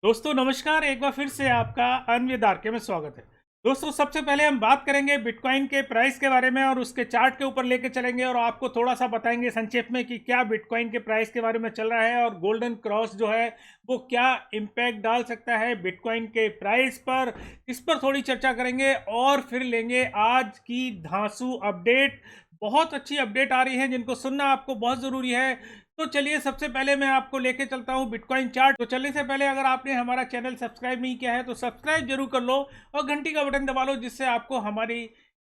दोस्तों नमस्कार, एक बार फिर से आपका अन्वेदार के में स्वागत है। दोस्तों सबसे पहले हम बात करेंगे बिटकॉइन के प्राइस के बारे में और उसके चार्ट के ऊपर लेके चलेंगे और आपको थोड़ा सा बताएंगे संक्षेप में कि क्या बिटकॉइन के प्राइस के बारे में चल रहा है और गोल्डन क्रॉस जो है वो क्या इम्पैक्ट डाल सकता है बिटकॉइन के प्राइस पर। इस पर थोड़ी चर्चा करेंगे और फिर लेंगे आज की धांसू अपडेट। बहुत अच्छी अपडेट आ रही है जिनको सुनना आपको बहुत ज़रूरी है। तो चलिए सबसे पहले मैं आपको लेके चलता हूँ बिटकॉइन चार्ट। तो चलने से पहले अगर आपने हमारा चैनल सब्सक्राइब नहीं किया है तो सब्सक्राइब जरूर कर लो और घंटी का बटन दबा लो, जिससे आपको हमारी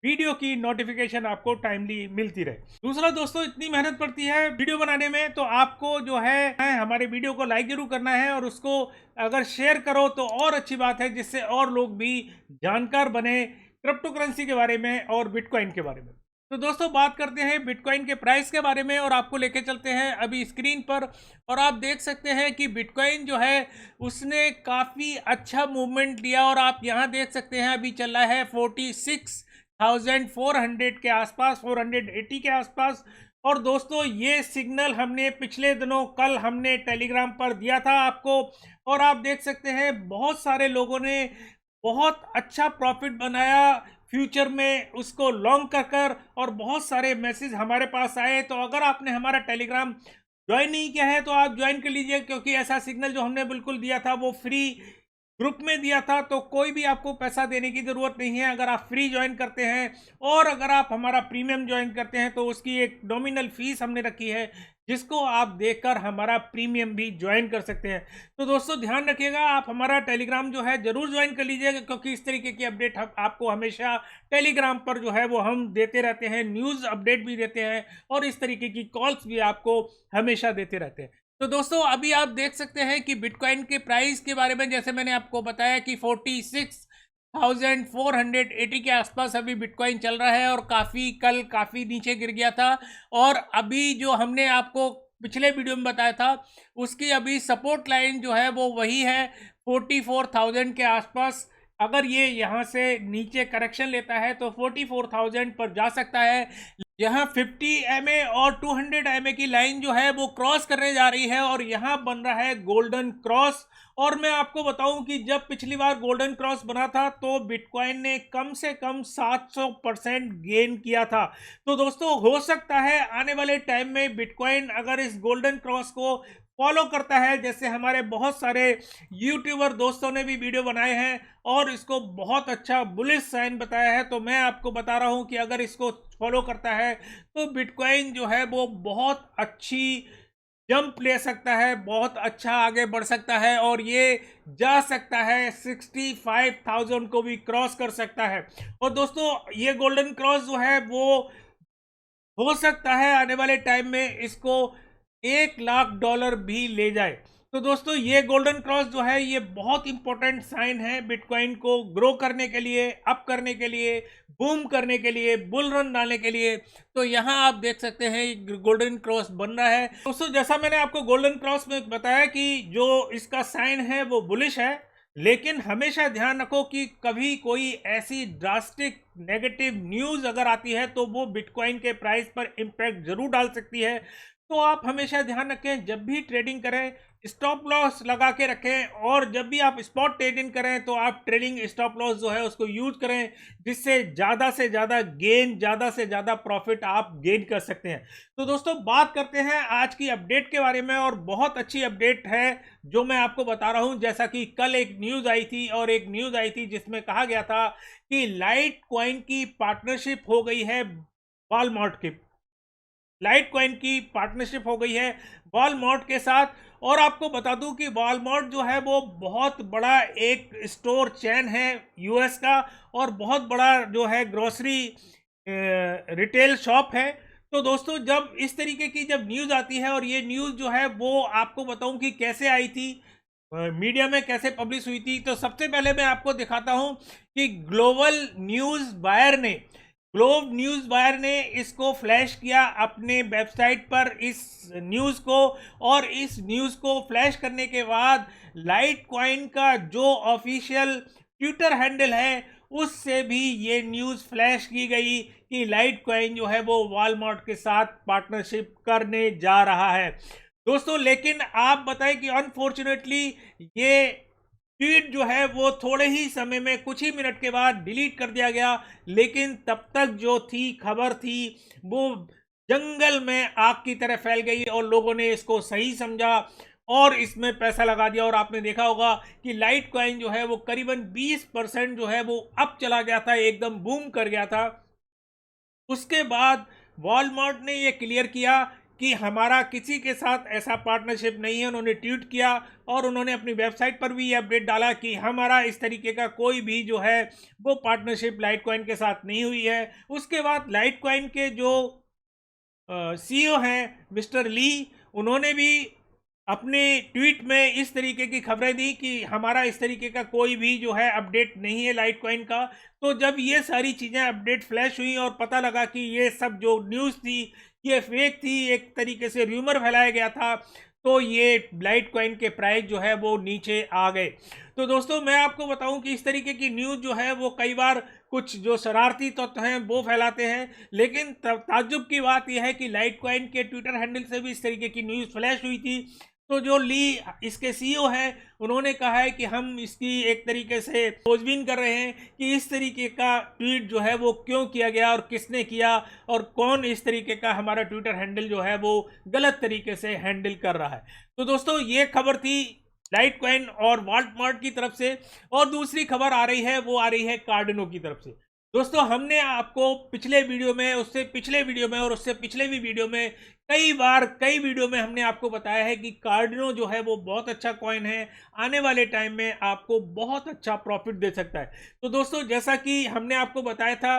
वीडियो की नोटिफिकेशन आपको टाइमली मिलती रहे। दूसरा दोस्तों, इतनी मेहनत पड़ती है वीडियो बनाने में तो आपको जो है हमारे वीडियो को लाइक जरूर करना है और उसको अगर शेयर करो तो और अच्छी बात है, जिससे और लोग भी जानकार बने क्रिप्टो करेंसी के बारे में और बिटकॉइन के बारे में। तो दोस्तों बात करते हैं बिटकॉइन के प्राइस के बारे में और आपको लेके चलते हैं अभी स्क्रीन पर। और आप देख सकते हैं कि बिटकॉइन जो है उसने काफ़ी अच्छा मूवमेंट लिया और आप यहाँ देख सकते हैं अभी चल रहा है 46,400 के आसपास, 480 के आसपास। और दोस्तों ये सिग्नल हमने पिछले दिनों कल हमने टेलीग्राम पर दिया था आपको, और आप देख सकते हैं बहुत सारे लोगों ने बहुत अच्छा प्रॉफिट बनाया फ्यूचर में उसको लॉन्ग कर और बहुत सारे मैसेज हमारे पास आए। तो अगर आपने हमारा टेलीग्राम ज्वाइन नहीं किया है तो आप ज्वाइन कर लीजिए, क्योंकि ऐसा सिग्नल जो हमने बिल्कुल दिया था वो फ्री ग्रुप में दिया था, तो कोई भी आपको पैसा देने की ज़रूरत नहीं है अगर आप फ्री ज्वाइन करते हैं। और अगर आप हमारा प्रीमियम ज्वाइन करते हैं तो उसकी एक नॉमिनल फीस हमने रखी है, जिसको आप देकर हमारा प्रीमियम भी ज्वाइन कर सकते हैं। तो दोस्तों ध्यान रखिएगा, आप हमारा टेलीग्राम जो है ज़रूर ज्वाइन कर लीजिएगा, क्योंकि इस तरीके की अपडेट हम आपको हमेशा टेलीग्राम पर जो है वो हम देते रहते हैं, न्यूज़ अपडेट भी देते हैं और इस तरीके की कॉल्स भी आपको हमेशा देते रहते हैं। तो दोस्तों अभी आप देख सकते हैं कि बिटकॉइन के प्राइस के बारे में जैसे मैंने आपको बताया कि 46,480 के आसपास अभी बिटकॉइन चल रहा है और कल काफ़ी नीचे गिर गया था। और अभी जो हमने आपको पिछले वीडियो में बताया था उसकी अभी सपोर्ट लाइन जो है वो वही है 44,000 के आसपास। अगर ये यहाँ से नीचे करेक्शन लेता है तो 44,000 पर जा सकता है। यहाँ 50 MA और 200 MA की लाइन जो है वो क्रॉस करने जा रही है और यहाँ बन रहा है गोल्डन क्रॉस। और मैं आपको बताऊं कि जब पिछली बार गोल्डन क्रॉस बना था तो बिटकॉइन ने कम से कम 700% गेन किया था। तो दोस्तों हो सकता है आने वाले टाइम में बिटकॉइन अगर इस गोल्डन क्रॉस को फॉलो करता है, जैसे हमारे बहुत सारे यूट्यूबर दोस्तों ने भी वीडियो बनाए हैं और इसको बहुत अच्छा बुलिश साइन बताया है, तो मैं आपको बता रहा हूं कि अगर इसको फॉलो करता है तो बिटकॉइन जो है वो बहुत अच्छी जंप ले सकता है, बहुत अच्छा आगे बढ़ सकता है और ये जा सकता है 65,000 को भी क्रॉस कर सकता है। और दोस्तों ये गोल्डन क्रॉस जो है वो हो सकता है आने वाले टाइम में इसको $1,00,000 भी ले जाए। तो दोस्तों ये गोल्डन क्रॉस जो है ये बहुत इंपॉर्टेंट साइन है बिटकॉइन को ग्रो करने के लिए, अप करने के लिए, बूम करने के लिए, बुल रन डालने के लिए। तो यहाँ आप देख सकते हैं गोल्डन क्रॉस बन रहा है। दोस्तों जैसा मैंने आपको गोल्डन क्रॉस में बताया कि जो इसका साइन है वो बुलिश है, लेकिन हमेशा ध्यान रखो कि कभी कोई ऐसी ड्रास्टिक नेगेटिव न्यूज़ अगर आती है तो वो बिटकॉइन के प्राइस पर इम्पैक्ट जरूर डाल सकती है। तो आप हमेशा ध्यान रखें, जब भी ट्रेडिंग करें स्टॉप लॉस लगा के रखें, और जब भी आप स्पॉट ट्रेडिंग करें तो आप ट्रेडिंग स्टॉप लॉस जो है उसको यूज करें, जिससे ज़्यादा से ज़्यादा गेन, ज़्यादा से ज़्यादा प्रॉफिट आप गेन कर सकते हैं। तो दोस्तों बात करते हैं आज की अपडेट के बारे में, और बहुत अच्छी अपडेट है जो मैं आपको बता रहा हूं। जैसा कि कल एक न्यूज़ आई थी और एक न्यूज़ आई थी जिसमें कहा गया था कि लाइट कॉइन की पार्टनरशिप हो गई है वॉलमार्ट की, लाइट कॉइन की पार्टनरशिप हो गई है वॉलमार्ट के साथ। और आपको बता दूं कि वॉलमार्ट जो है वो बहुत बड़ा एक स्टोर चेन है यूएस का, और बहुत बड़ा जो है ग्रोसरी रिटेल शॉप है। तो दोस्तों जब इस तरीके की जब न्यूज़ आती है, और ये न्यूज़ जो है वो आपको बताऊं कि कैसे आई थी, मीडिया में कैसे पब्लिश हुई थी, तो सबसे पहले मैं आपको दिखाता हूं कि ग्लोब न्यूज़ वायर ने इसको फ्लैश किया अपने वेबसाइट पर इस न्यूज़ को। और इस न्यूज़ को फ्लैश करने के बाद लाइट कॉइन का जो ऑफिशियल ट्विटर हैंडल है उससे भी ये न्यूज़ फ्लैश की गई कि लाइट कॉइन जो है वो वॉलमार्ट के साथ पार्टनरशिप करने जा रहा है दोस्तों। लेकिन आप बताएं कि अनफॉर्चुनेटली ये ट्वीट जो है वो थोड़े ही समय में कुछ ही मिनट के बाद डिलीट कर दिया गया, लेकिन तब तक जो थी खबर थी वो जंगल में आग की तरह फैल गई और लोगों ने इसको सही समझा और इसमें पैसा लगा दिया। और आपने देखा होगा कि लाइट कॉइन जो है वो करीबन 20% जो है वो अप चला गया था, एकदम बूम कर गया था। उसके बाद वॉलमार्ट ने ये क्लियर किया कि हमारा किसी के साथ ऐसा पार्टनरशिप नहीं है। उन्होंने ट्वीट किया और उन्होंने अपनी वेबसाइट पर भी ये अपडेट डाला कि हमारा इस तरीके का कोई भी जो है वो पार्टनरशिप लाइट कॉइन के साथ नहीं हुई है। उसके बाद लाइट कॉइन के जो सीईओ हैं मिस्टर ली, उन्होंने भी अपने ट्वीट में इस तरीके की खबरें दी कि हमारा इस तरीके का कोई भी जो है अपडेट नहीं है लाइट कॉइन का। तो जब ये सारी चीज़ें अपडेट फ्लैश हुई और पता लगा कि ये सब जो न्यूज़ थी ये फेक थी, एक तरीके से र्यूमर फैलाया गया था, तो ये लाइट कॉइन के प्राइस जो है वो नीचे आ गए। तो दोस्तों मैं आपको बताऊं कि इस तरीके की न्यूज़ जो है वो कई बार कुछ जो शरारती तत्व हैं वो फैलाते हैं, लेकिन ताज्जुब की बात यह है कि लाइट कॉइन के ट्विटर हैंडल से भी इस तरीके की न्यूज़ फ्लैश हुई थी। तो जो ली इसके सीईओ हैं उन्होंने कहा है कि हम इसकी एक तरीके से खोजबीन कर रहे हैं कि इस तरीके का ट्वीट जो है वो क्यों किया गया और किसने किया और कौन इस तरीके का हमारा ट्विटर हैंडल जो है वो गलत तरीके से हैंडल कर रहा है। तो दोस्तों ये खबर थी लाइट कॉइन और वॉलमार्ट की तरफ से। और दूसरी खबर आ रही है वो आ रही है कार्डिनो की तरफ से। दोस्तों हमने आपको पिछले वीडियो में, उससे पिछले वीडियो में और उससे पिछले भी वीडियो में कई बार कई वीडियो में हमने आपको बताया है कि कार्डिनो जो है वो बहुत अच्छा कॉइन है, आने वाले टाइम में आपको बहुत अच्छा प्रॉफिट दे सकता है। तो दोस्तों जैसा कि हमने आपको बताया था,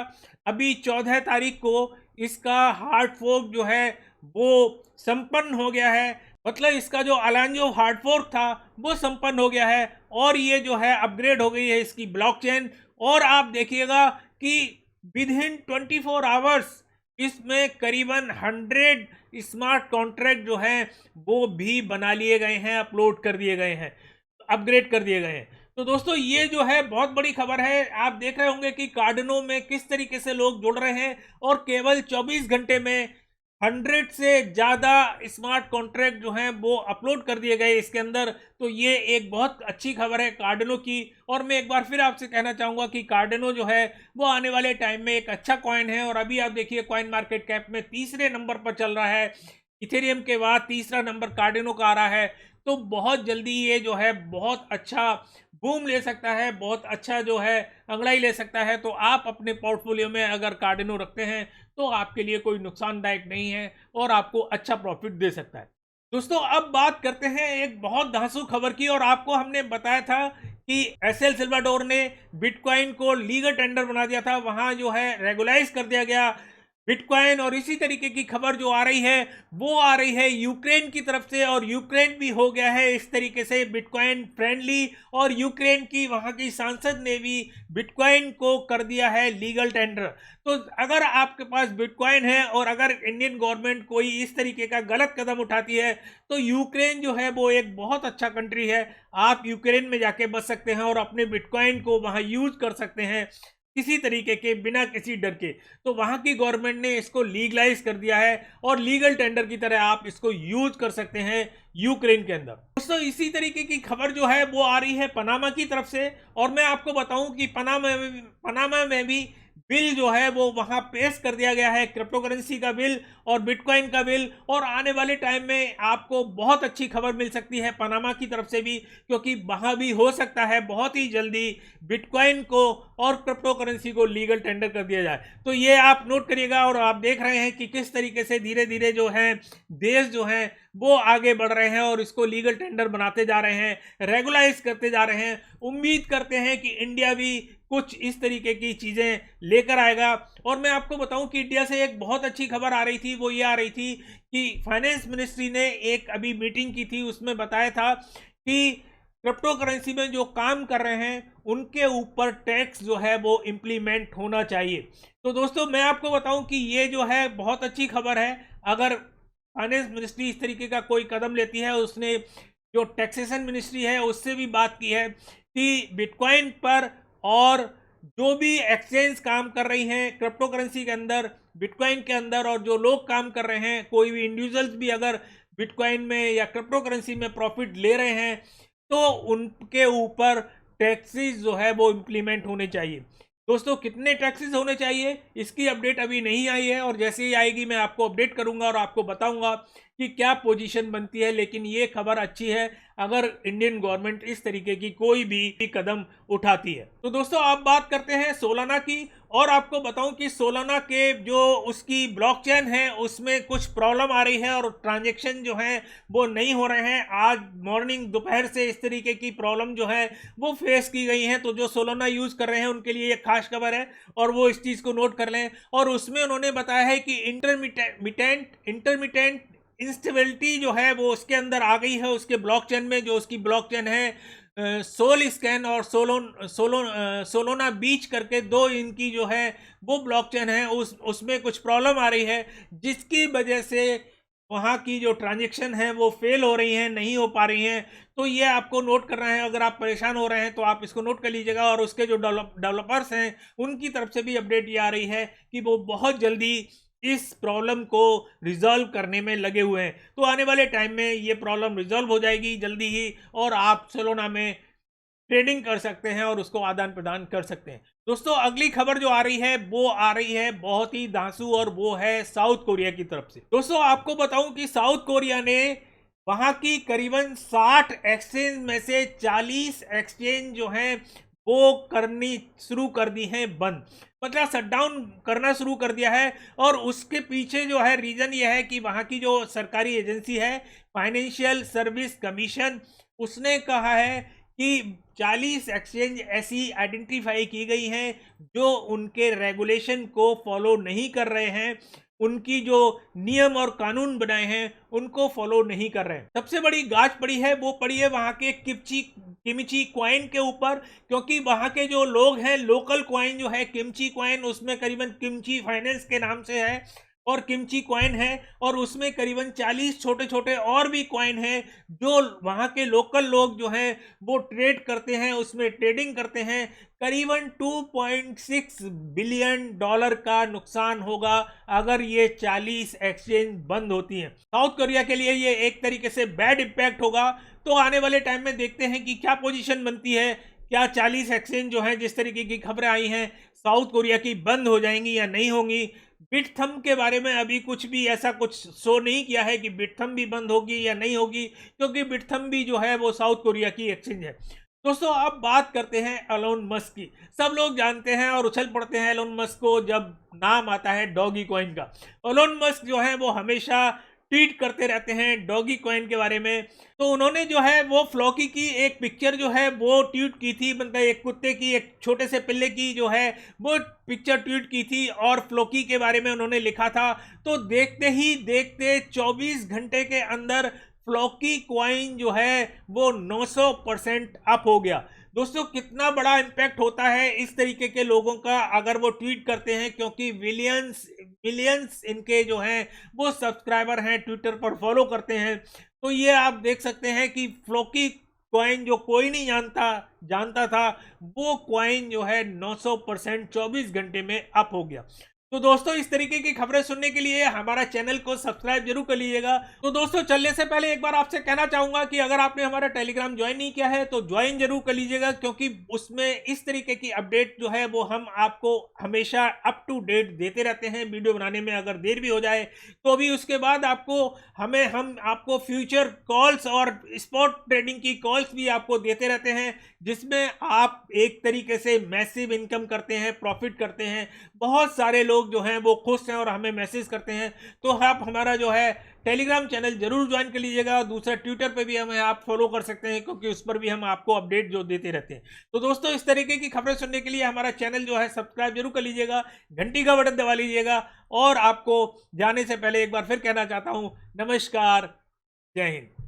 अभी 14 तारीख को इसका हार्ड फोर्क जो है वो संपन्न हो गया है। मतलब इसका जो अलांजो हार्ड फोर्क था वो संपन्न हो गया है और ये जो है अपग्रेड हो गई है इसकी ब्लॉकचेन। और आप देखिएगा कि विद इन 24 आवर्स इसमें करीबन 100 स्मार्ट कॉन्ट्रैक्ट जो हैं वो भी बना लिए गए हैं, अपलोड कर दिए गए हैं, अपग्रेड कर दिए गए हैं। तो दोस्तों ये जो है बहुत बड़ी खबर है। आप देख रहे होंगे कि कार्डिनो में किस तरीके से लोग जुड़ रहे हैं और केवल 24 घंटे में 100 से ज़्यादा स्मार्ट कॉन्ट्रैक्ट जो हैं वो अपलोड कर दिए गए इसके अंदर। तो ये एक बहुत अच्छी खबर है कार्डिनो की। और मैं एक बार फिर आपसे कहना चाहूँगा कि कार्डिनो जो है वो आने वाले टाइम में एक अच्छा कॉइन है। और अभी आप देखिए कॉइन मार्केट कैप में तीसरे नंबर पर चल रहा है, इथेरियम के बाद तीसरा नंबर कार्डिनो का आ रहा है। तो बहुत जल्दी ये जो है बहुत अच्छा बूम ले सकता है, बहुत अच्छा जो है अंगड़ाई ले सकता है। तो आप अपने पोर्टफोलियो में अगर कार्डिनो रखते हैं तो आपके लिए कोई नुकसानदायक नहीं है और आपको अच्छा प्रॉफिट दे सकता है। दोस्तों अब बात करते हैं एक बहुत धांसू खबर की। और आपको हमने बताया था कि एसएल सिल्वाडोर ने बिटकॉइन को लीगल टेंडर बना दिया था, वहां जो है रेगुलाइज कर दिया गया बिटकॉइन। और इसी तरीके की खबर जो आ रही है वो आ रही है यूक्रेन की तरफ से, और यूक्रेन भी हो गया है इस तरीके से बिटकॉइन फ्रेंडली। और यूक्रेन की वहां की सांसद ने भी बिटकॉइन को कर दिया है लीगल टेंडर। तो अगर आपके पास बिटकॉइन है और अगर इंडियन गवर्नमेंट कोई इस तरीके का गलत कदम उठाती है तो यूक्रेन जो है वो एक बहुत अच्छा कंट्री है। आप यूक्रेन में जाके बस सकते हैं और अपने बिटकॉइन को वहां यूज कर सकते हैं किसी तरीके के, बिना किसी डर के। तो वहां की गवर्नमेंट ने इसको लीगलाइज कर दिया है और लीगल टेंडर की तरह आप इसको यूज कर सकते हैं यूक्रेन के अंदर। दोस्तों इसी तरीके की खबर जो है वो आ रही है पनामा की तरफ से। और मैं आपको बताऊं कि पनामा में भी बिल जो है वो वहां पेश कर दिया गया है, क्रिप्टो करेंसी का बिल और बिटकॉइन का बिल। और आने वाले टाइम में आपको बहुत अच्छी खबर मिल सकती है पनामा की तरफ से भी, क्योंकि वहां भी हो सकता है बहुत ही जल्दी बिटकॉइन को और क्रिप्टो करेंसी को लीगल टेंडर कर दिया जाए। तो ये आप नोट करिएगा। और आप देख रहे हैं कि किस तरीके से धीरे धीरे जो है देश जो है वो आगे बढ़ रहे हैं और इसको लीगल टेंडर बनाते जा रहे हैं, रेगुलाइज करते जा रहे हैं। उम्मीद करते हैं कि इंडिया भी कुछ इस तरीके की चीजें लेकर आएगा। और मैं आपको बताऊं कि इंडिया से एक बहुत अच्छी खबर आ रही थी, वो ये आ रही थी कि फाइनेंस मिनिस्ट्री ने एक अभी मीटिंग की थी, उसमें बताया था कि क्रिप्टो करेंसी में जो काम कर रहे हैं उनके ऊपर टैक्स जो है वो इम्प्लीमेंट होना चाहिए। तो दोस्तों मैं आपको बताऊं कि ये जो है बहुत अच्छी खबर है। अगर फाइनेंस मिनिस्ट्री इस तरीके का कोई कदम लेती है, उसने जो टैक्सेशन मिनिस्ट्री है उससे भी बात की है कि बिटकॉइन पर और जो भी एक्सचेंज काम कर रही हैं क्रिप्टो करेंसी के अंदर, बिटकॉइन के अंदर, और जो लोग काम कर रहे हैं, कोई भी इंडिविजुअल्स भी अगर बिटकॉइन में या क्रिप्टो करेंसी में प्रॉफिट ले रहे हैं तो उनके ऊपर टैक्सेस जो है वो इम्प्लीमेंट होने चाहिए। दोस्तों कितने टैक्सेस होने चाहिए इसकी अपडेट अभी नहीं आई है, और जैसे ही आएगी मैं आपको अपडेट करूंगा और आपको बताऊंगा कि क्या पोजीशन बनती है। लेकिन ये खबर अच्छी है अगर इंडियन गवर्नमेंट इस तरीके की कोई भी कदम उठाती है। तो दोस्तों आप बात करते हैं सोलाना की, और आपको बताऊं कि सोलाना के जो उसकी ब्लॉकचेन है उसमें कुछ प्रॉब्लम आ रही है और ट्रांजैक्शन जो है वो नहीं हो रहे हैं। आज मॉर्निंग दोपहर से इस तरीके की प्रॉब्लम जो है वो फेस की गई है। तो जो सोलाना यूज कर रहे हैं उनके लिए एक खास खबर है और वो इस चीज को नोट कर लें। और उसमें उन्होंने बताया है कि इंटरमिटेंट इंस्टेबिलिटी जो है वो उसके अंदर आ गई है, उसके ब्लॉकचेन में। जो उसकी ब्लॉकचेन है सोल स्कैन और सोलोना बीच करके दो इनकी जो है वो ब्लॉकचेन है, उसमें कुछ प्रॉब्लम आ रही है, जिसकी वजह से वहाँ की जो ट्रांजेक्शन है वो फेल हो रही हैं, नहीं हो पा रही हैं। तो ये आपको नोट करना है। अगर आप परेशान हो रहे हैं तो आप इसको नोट कर लीजिएगा। और उसके जो डेवलपर्स हैं उनकी तरफ से भी अपडेट ये आ रही है कि वो बहुत जल्दी इस प्रॉब्लम को रिजॉल्व करने में लगे हुए हैं। तो आने वाले टाइम में ये प्रॉब्लम रिजॉल्व हो जाएगी जल्दी ही, और आप सोलोना में ट्रेडिंग कर सकते हैं और उसको आदान प्रदान कर सकते हैं। दोस्तों अगली खबर जो आ रही है वो आ रही है बहुत ही धांसू, और वो है साउथ कोरिया की तरफ से। दोस्तों आपको बताऊं कि साउथ कोरिया ने वहां की करीबन 60 एक्सचेंज में से 40 एक्सचेंज जो हैं वो करनी शुरू कर दी हैं बंद, मतलब शटडाउन करना शुरू कर दिया है। और उसके पीछे जो है रीजन ये है कि वहां की जो सरकारी एजेंसी है फाइनेंशियल सर्विस कमीशन, उसने कहा है कि 40 एक्सचेंज ऐसी आइडेंटिफाई की गई हैं जो उनके रेगुलेशन को फॉलो नहीं कर रहे हैं, उनकी जो नियम और कानून बनाए हैं उनको फॉलो नहीं कर रहे हैं। सबसे बड़ी गाज पड़ी है वो पड़ी है वहां के किमिची क्वाइन के ऊपर, क्योंकि वहां के जो लोग हैं लोकल क्वाइन जो है किमची क्वाइन, उसमें करीबन किमची फाइनेंस के नाम से है और किमची क्वाइन है, और उसमें करीबन 40 छोटे छोटे और भी क्वाइन हैं जो वहां के लोकल लोग जो हैं वो ट्रेड करते हैं, उसमें ट्रेडिंग करते हैं। करीबन 2.6 बिलियन डॉलर का नुकसान होगा अगर ये 40 एक्सचेंज बंद होती हैं। साउथ कोरिया के लिए ये एक तरीके से बैड इम्पैक्ट होगा। तो आने वाले टाइम में देखते हैं कि क्या पोजीशन बनती है, क्या 40 एक्सचेंज जो है जिस तरीके की खबरें आई हैं साउथ कोरिया की बंद हो जाएंगी या नहीं होंगी। बिटथम के बारे में अभी कुछ भी ऐसा कुछ शो नहीं किया है कि बिटथम भी बंद होगी या नहीं होगी, क्योंकि बिटथम भी जो है वो साउथ कोरिया की एक्सचेंज है। दोस्तों अब बात करते हैं एलोन मस्क की। सब लोग जानते हैं और उछल पड़ते हैं एलोन मस्क को जब नाम आता है डॉगी कॉइन का। एलोन मस्क जो है वो हमेशा ट्वीट करते रहते हैं डॉगी कॉइन के बारे में। तो उन्होंने जो है वो फ्लॉकी की एक पिक्चर जो है वो ट्वीट की थी, मतलब एक कुत्ते की, एक छोटे से पिल्ले की जो है वो पिक्चर ट्वीट की थी और फ्लॉकी के बारे में उन्होंने लिखा था। तो देखते ही देखते 24 घंटे के अंदर फ्लॉकी कॉइन जो है वो 900% अप हो गया। दोस्तों कितना बड़ा इम्पैक्ट होता है इस तरीके के लोगों का अगर वो ट्वीट करते हैं, क्योंकि मिलियंस इनके जो हैं वो सब्सक्राइबर हैं, ट्विटर पर फॉलो करते हैं। तो ये आप देख सकते हैं कि फ्लॉकी कॉइन जो कोई नहीं जानता था वो कॉइन जो है 900% 24 घंटे में अप हो गया। तो दोस्तों इस तरीके की खबरें सुनने के लिए हमारा चैनल को सब्सक्राइब जरूर कर लीजिएगा। तो दोस्तों चलने से पहले एक बार आपसे कहना चाहूंगा कि अगर आपने हमारा टेलीग्राम ज्वाइन नहीं किया है तो ज्वाइन जरूर कर लीजिएगा, क्योंकि उसमें इस तरीके की अपडेट जो है वो हम आपको हमेशा अप टू डेट देते रहते हैं। वीडियो बनाने में अगर देर भी हो जाए तो भी उसके बाद हम आपको फ्यूचर कॉल्स और स्पॉट ट्रेडिंग की कॉल्स भी आपको देते रहते हैं, जिसमें आप एक तरीके से मैसिव इनकम करते हैं, प्रॉफिट करते हैं। बहुत सारे लोग जो हैं वो खुश हैं और हमें मैसेज करते हैं। तो आप हमारा जो है टेलीग्राम चैनल जरूर ज्वाइन कर लीजिएगा। दूसरा ट्विटर पे भी हमें आप फॉलो कर सकते हैं, क्योंकि उस पर भी हम आपको अपडेट जो देते रहते हैं। तो दोस्तों इस तरीके की खबरें सुनने के लिए हमारा चैनल जो है सब्सक्राइब जरूर कर लीजिएगा, घंटी का बटन दबा लीजिएगा। और आपको जाने से पहले एक बार फिर कहना चाहता हूँ नमस्कार, जय हिंद।